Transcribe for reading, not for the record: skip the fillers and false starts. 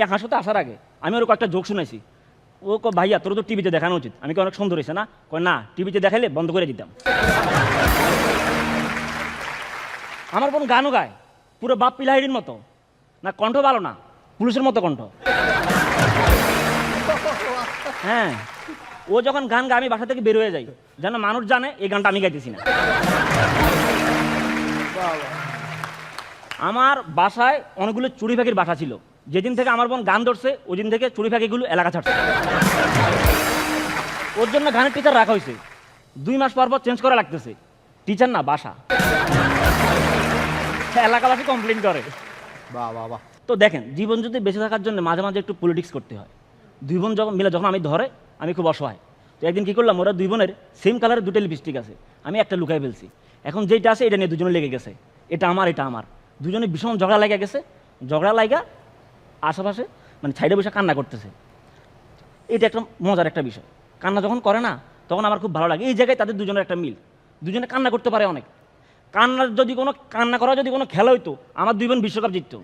এক হাসতে আসার আগে আমি ওর কয়েকটা জোক শুনেছি। ও ভাইয়া তোর তো টিভিতে দেখানো উচিত। আমি কি অনেক সুন্দর হয়েছে না? কয় না, টিভিতে দেখাইলে বন্ধ করে দিতাম। আমার বোন গানও গায় পুরো বাপ পিলাহিড়ির মতো, না কণ্ঠ ভালো না, পুলিশের মতো কণ্ঠ। হ্যাঁ, ও যখন গান গায় আমি বাসা থেকে বের হয়ে যাই, যেন মানুষ জানে এই গানটা আমি গাইতেছি না। আমার বাসায় অনেকগুলো চুরি ফাঁকির বাসা ছিল। যেদিন থেকে আমার বোন গান ধরছে ওই দিন থেকে চুরি ফাঁকিগুলো এলাকা ছাড়ছে। ওর জন্য গানের টিচার রাখা হয়েছে, 2 মাস পর পর চেঞ্জ করা লাগতেছে। টিচার না, বাসা। এলাকাবাসী কমপ্লেন করে। বাহ বাহ বাহ। তো দেখেন, জীবন যদি বেঁচে থাকার জন্য মাঝে মাঝে একটু পলিটিক্স করতে হয়। 2 বোন যখন মিলে যখন আমি ধরে, আমি খুব অসহায়। তো একদিন কী করলাম, ওরা 2 বোনের সেম কালারের 2টা লিপস্টিক আছে, আমি একটা লুকাই ফেলছি। এখন যেটা আছে এটা নিয়ে দুজনে লেগে গেছে, এটা আমার এটা আমার। দুজনে ভীষণ ঝগড়া লাগা গেছে। ঝগড়া লাগা আশেপাশে মানে সাইডে বসে কান্না করতেছে। এটা একটা মজার একটা বিষয়। কান্না যখন করে না তখন আমার খুব ভালো লাগে। এই জায়গায় তাদের দুজনের একটা মিল, দুজনে কান্না করতে পারে অনেক। কান্না করা যদি কোনো খেলা হইতো, আমার 2 বোন বিশ্বকাপ জিততো।